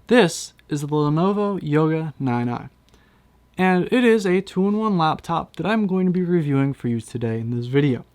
This is the Lenovo Yoga 9i, and it is a 2-in-1 laptop that I'm going to be reviewing for you today in this video.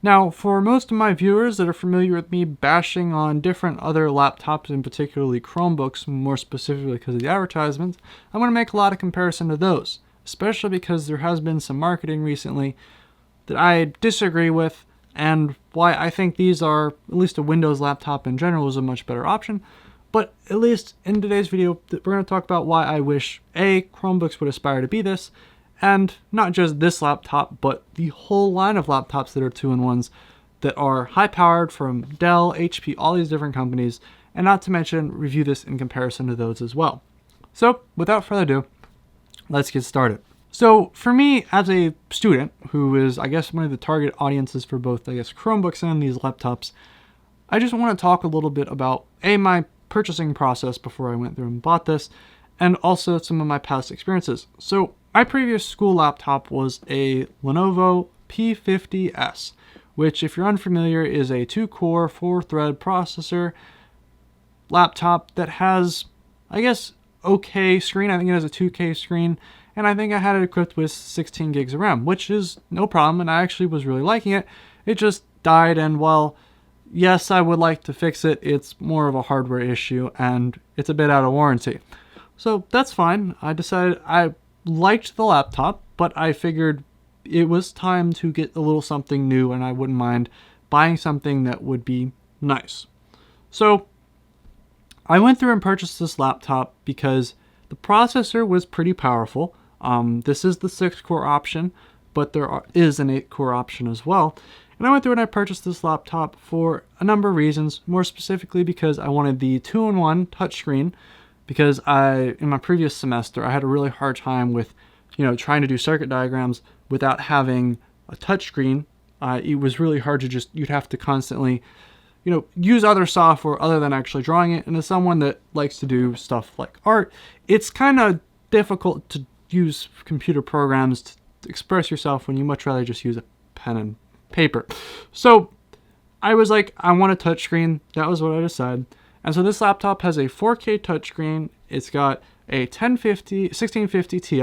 Now, for most of my viewers that are familiar with me bashing on different other laptops, and particularly Chromebooks, more specifically because of the advertisements, I'm going to make a lot of comparison to those, especially because there has been some marketing recently that I disagree with, and why I think these are, at least a Windows laptop in general, is a much better option. But at least in today's video, we're going to talk about why I wish Chromebooks would aspire to be this, and not just this laptop, but the whole line of laptops that are 2-in-1s that are high-powered from Dell, HP, all these different companies, and not to mention review this in comparison to those as well. So without further ado, let's get started. So for me, as a student, who is, I guess, one of the target audiences for both, Chromebooks and these laptops, I just want to talk a little bit about, my purchasing process before I went through and bought this, and also some of my past experiences. So my previous school laptop was a Lenovo P50S, which, if you're unfamiliar, is a 2-core, 4-thread processor laptop that has, I guess, okay screen. I think it has a 2K screen, and I think I had it equipped with 16 gigs of RAM, which is no problem, and I actually was really liking it. It just died, and while yes, I would like to fix it, it's more of a hardware issue, and it's a bit out of warranty. So that's fine. I decided I liked the laptop, but I figured it was time to get a little something new, and I wouldn't mind buying something that would be nice. So I went through and purchased this laptop because the processor was pretty powerful. This is the 6-core option, but there is an 8-core option as well. And I went through and I purchased this laptop for a number of reasons, more specifically because I wanted the 2-in-1 touchscreen, because in my previous semester, I had a really hard time with, trying to do circuit diagrams without having a touchscreen. It was really hard to you'd have to constantly, use other software other than actually drawing it. And as someone that likes to do stuff like art, it's kind of difficult to use computer programs to express yourself when you much rather just use a pen and paper. So I was like, I want a touchscreen. That was what I decided. And so this laptop has a 4K touchscreen. It's got a 1650 Ti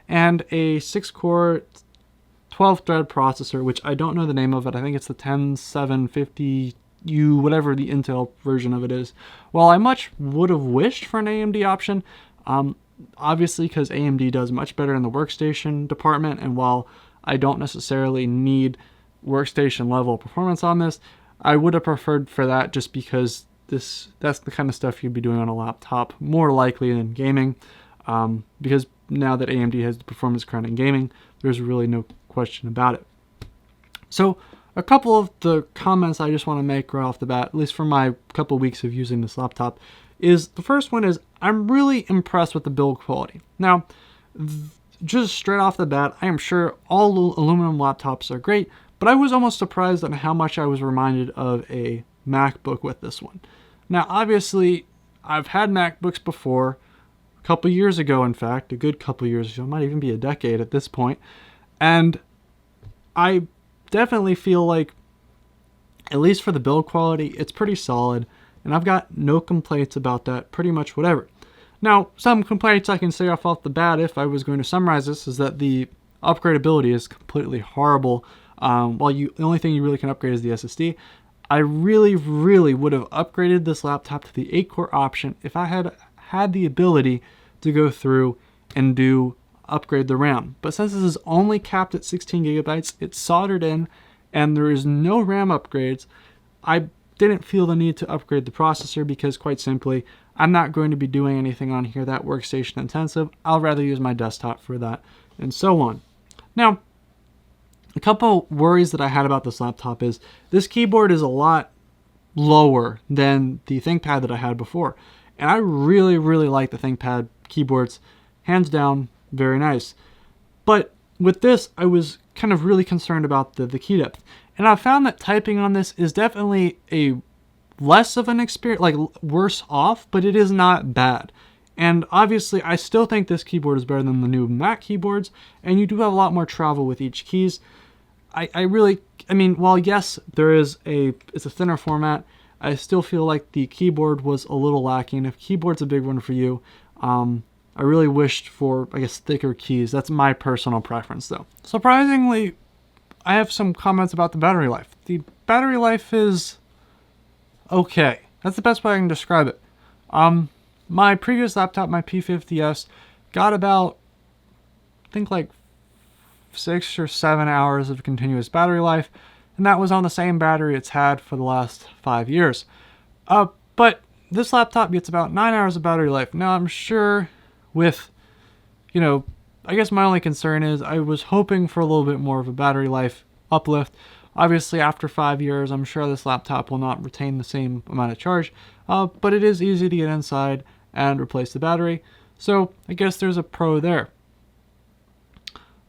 and a 6-core 12-thread processor, which I don't know the name of it. I think it's the 10750U, whatever the Intel version of it is. While I much would have wished for an AMD option, obviously because AMD does much better in the workstation department, and while I don't necessarily need workstation level performance on this, I would have preferred for that, just because that's the kind of stuff you'd be doing on a laptop more likely than gaming, because now that AMD has the performance crown in gaming, there's really no question about it. So a couple of the comments I just want to make right off the bat, at least for my couple of weeks of using this laptop, is the first one is I'm really impressed with the build quality. Now, just straight off the bat, I am sure all aluminum laptops are great, but I was almost surprised at how much I was reminded of a MacBook with this one. Now, obviously, I've had MacBooks before, a couple years ago, in fact, a good couple years ago, might even be a decade at this point, and I definitely feel like, at least for the build quality, it's pretty solid, and I've got no complaints about that, pretty much whatever. Now, some complaints I can say off the bat, if I was going to summarize this, is that the upgradability is completely horrible. The only thing you really can upgrade is the SSD. I really would have upgraded this laptop to the 8-core option if I had had the ability to go through and upgrade the RAM. But since this is only capped at 16 gigabytes, it's soldered in, and there is no RAM upgrades, I didn't feel the need to upgrade the processor, because quite simply, I'm not going to be doing anything on here that workstation intensive. I'll rather use my desktop for that, and so on. Now, a couple worries that I had about this laptop is this keyboard is a lot lower than the ThinkPad that I had before. And I really like the ThinkPad keyboards. Hands down, very nice. But with this, I was kind of really concerned about the key depth. And I found that typing on this is definitely a less of an experience, like worse off, but it is not bad. And obviously, I still think this keyboard is better than the new Mac keyboards, and you do have a lot more travel with each keys. I mean, while yes, it's a thinner format, I still feel like the keyboard was a little lacking. If keyboard's a big one for you, I really wished for, I guess, thicker keys. That's my personal preference, though. Surprisingly, I have some comments about the battery life. The battery life is okay. That's the best way I can describe it. My previous laptop, my P50S, got about, I think, like 6 or 7 hours of continuous battery life, and that was on the same battery it's had for the last 5 years. But this laptop gets about 9 hours of battery life. Now, I'm sure with, I guess my only concern is I was hoping for a little bit more of a battery life uplift. Obviously, after 5 years, I'm sure this laptop will not retain the same amount of charge, but it is easy to get inside and replace the battery. So I guess there's a pro there.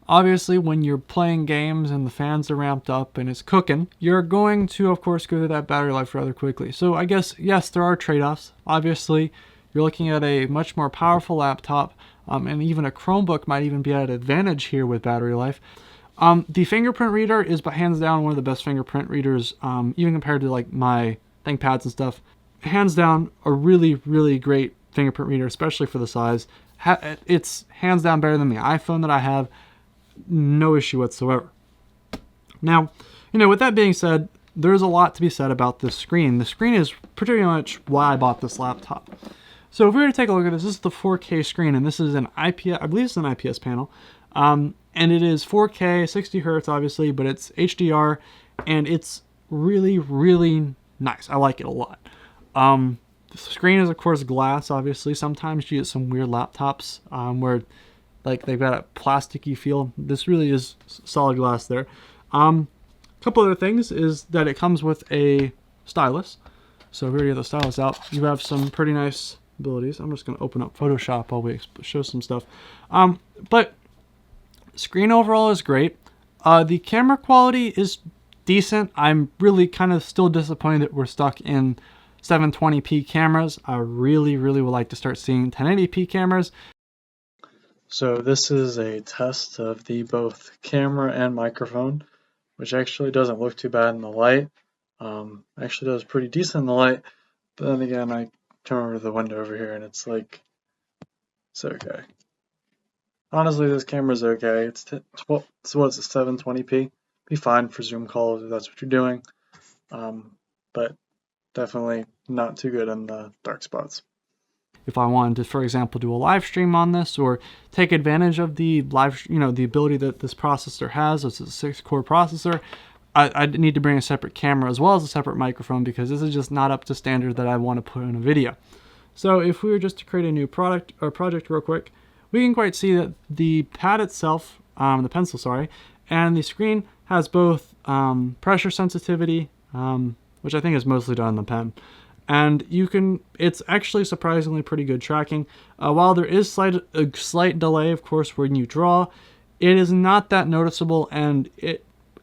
Obviously, when you're playing games and the fans are ramped up and it's cooking, you're going to, of course, go through that battery life rather quickly. So I guess, yes, there are trade-offs. Obviously, you're looking at a much more powerful laptop, and even a Chromebook might even be at an advantage here with battery life. The Fingerprint Reader is, by hands down, one of the best fingerprint readers, even compared to like my ThinkPads and stuff. Hands down, a really, really great fingerprint reader, especially for the size. It's hands down better than the iPhone that I have. No issue whatsoever. Now, with that being said, there's a lot to be said about this screen. The screen is pretty much why I bought this laptop. So if we were to take a look at this is the 4K screen, and this is an IPS, I believe it's an IPS panel, and it is 4K, 60 hertz, obviously, but it's HDR, and it's really, really nice. I like it a lot. The screen is, of course, glass, obviously. Sometimes you get some weird laptops where like they've got a plasticky feel. This really is solid glass there. A couple other things is that it comes with a stylus. So if we already have the stylus out, you have some pretty nice abilities. I'm just going to open up Photoshop while we show some stuff. But screen overall is great. The camera quality is decent. I'm really kind of still disappointed that we're stuck in 720p cameras. I really, really would like to start seeing 1080p cameras. So this is a test of the both camera and microphone, which actually doesn't look too bad in the light. Actually does pretty decent in the light, but then again, I turn over to the window over here and it's like, it's okay. Honestly, this camera's okay. It's 720p. Be fine for Zoom calls if that's what you're doing, but definitely not too good in the dark spots. If I wanted to, for example, do a live stream on this or take advantage of the the ability that this processor has, it's a 6-core processor, I'd need to bring a separate camera as well as a separate microphone because this is just not up to standard that I want to put in a video. So if we were just to create a new project real quick, we can quite see that the pad itself, the pencil, sorry, and the screen has both pressure sensitivity, which I think is mostly done on the pen. And it's actually surprisingly pretty good tracking. While there is a slight delay, of course, when you draw, it is not that noticeable, and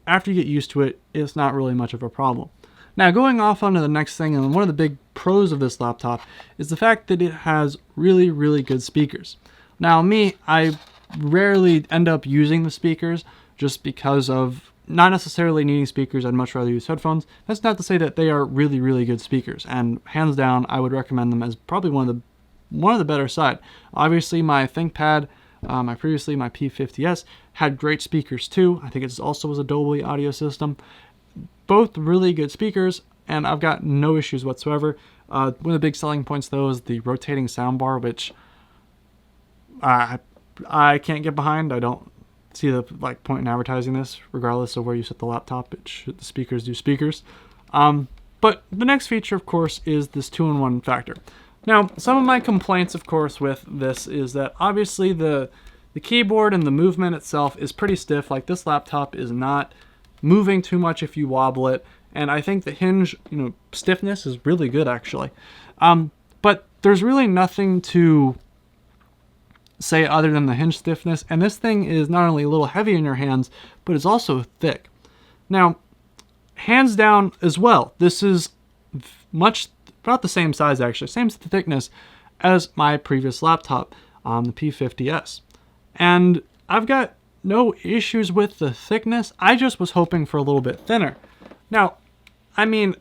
after you get used to it, it's not really much of a problem. Now, going off onto the next thing, and one of the big pros of this laptop is the fact that it has really, really good speakers. Now, I rarely end up using the speakers just because of not necessarily needing speakers. I'd much rather use headphones. That's not to say that they are really, really good speakers, and hands down, I would recommend them as probably one of the better side. Obviously, my ThinkPad, my P50S, had great speakers too. I think it also was a Dolby audio system. Both really good speakers, and I've got no issues whatsoever. One of the big selling points, though, is the rotating soundbar, which I can't get behind. I don't see the point in advertising this. Regardless of where you set the laptop, the speakers do speakers. But the next feature, of course, is this 2-in-1 factor. Now, some of my complaints, of course, with this is that obviously the keyboard and the movement itself is pretty stiff. Like, this laptop is not moving too much if you wobble it, and I think the hinge, stiffness is really good actually. But there's really nothing to say other than the hinge stiffness, and this thing is not only a little heavy in your hands, but it's also thick. Now, hands down as well, this is about the same size actually, same thickness as my previous laptop, the P50S. And I've got no issues with the thickness. I just was hoping for a little bit thinner. Now, I mean,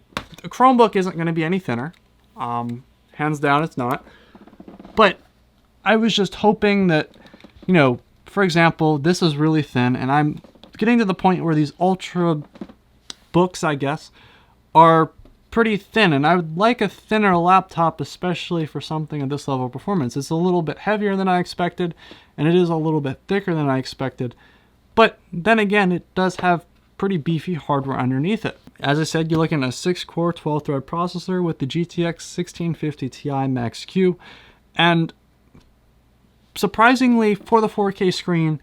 a Chromebook isn't going to be any thinner. Hands down, it's not. But I was just hoping that, you know, for example, this is really thin, and I'm getting to the point where these Ultra books, I guess, are pretty thin, and I would like a thinner laptop, especially for something of this level of performance. It's a little bit heavier than I expected, and it is a little bit thicker than I expected. But then again, it does have pretty beefy hardware underneath it. As I said, you're looking at a 6-core, 12-thread processor with the GTX 1650 Ti Max-Q, and surprisingly, for the 4K screen,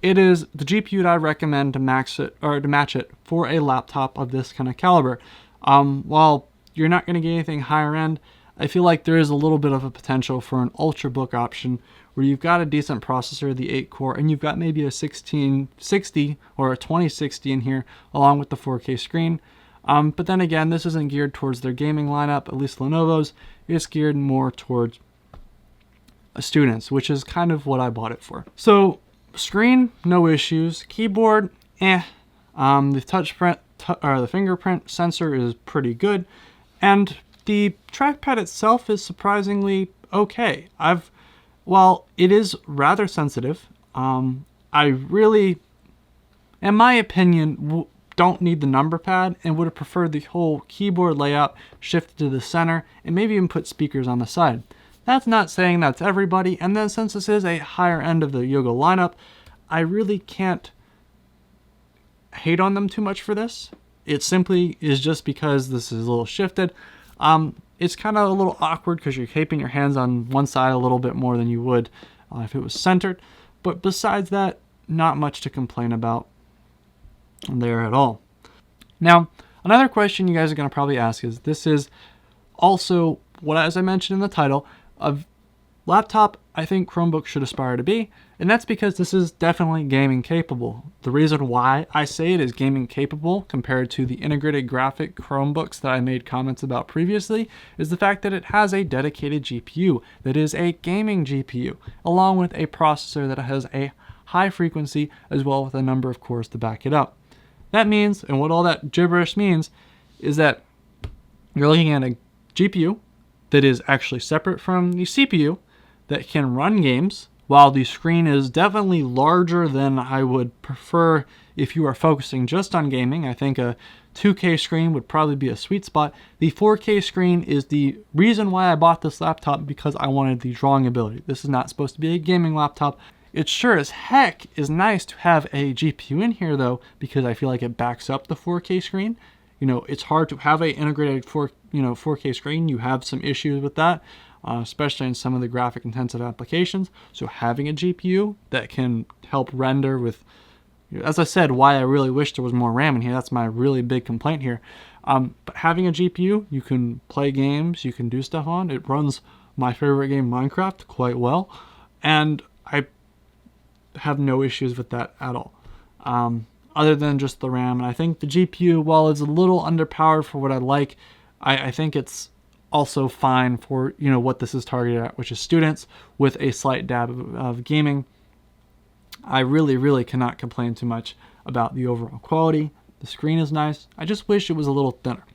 it is the GPU that I recommend to match it for a laptop of this kind of caliber. While you're not going to get anything higher end, I feel like there is a little bit of a potential for an Ultrabook option where you've got a decent processor, the 8-core, and you've got maybe a 1660 or a 2060 in here along with the 4K screen. But then again, this isn't geared towards their gaming lineup, at least Lenovo's. It's geared more towards students, which is kind of what I bought it for. So screen, no issues. Keyboard, The the fingerprint sensor is pretty good, and the trackpad itself is surprisingly okay. While it is rather sensitive, I really, in my opinion, don't need the number pad and would have preferred the whole keyboard layout shifted to the center and maybe even put speakers on the side. That's not saying that's everybody, and then since this is a higher end of the Yoga lineup, I really can't hate on them too much for this. It simply is just because this is a little shifted. It's kind of a little awkward because you're keeping your hands on one side a little bit more than you would if it was centered. But besides that, not much to complain about there at all. Now, another question you guys are going to probably ask is, this is also what, as I mentioned in the title, a laptop I think Chromebook should aspire to be, and that's because this is definitely gaming capable. The reason why I say it is gaming capable compared to the integrated graphic Chromebooks that I made comments about previously is the fact that it has a dedicated GPU that is a gaming GPU, along with a processor that has a high frequency as well with a number of cores to back it up. That means, and what all that gibberish means, is that you're looking at a GPU that is actually separate from the CPU that can run games, while the screen is definitely larger than I would prefer if you are focusing just on gaming. I think a 2K screen would probably be a sweet spot. The 4K screen is the reason why I bought this laptop, because I wanted the drawing ability. This is not supposed to be a gaming laptop. It sure as heck is nice to have a GPU in here though, because I feel like it backs up the 4K screen. You know, it's hard to have a integrated 4K screen. You have some issues with that, especially in some of the graphic intensive applications. So having a GPU that can help render with, as I said, why I really wish there was more RAM in here. That's my really big complaint here. But having a GPU, you can play games, you can do stuff on. It runs my favorite game, Minecraft, quite well. And I have no issues with that at all. Other than just the RAM. And I think the GPU, while it's a little underpowered for what I like, I think it's also fine for, you know, what this is targeted at, which is students with a slight dab of gaming. I really cannot complain too much about the overall quality. The screen is nice. I just wish it was a little thinner.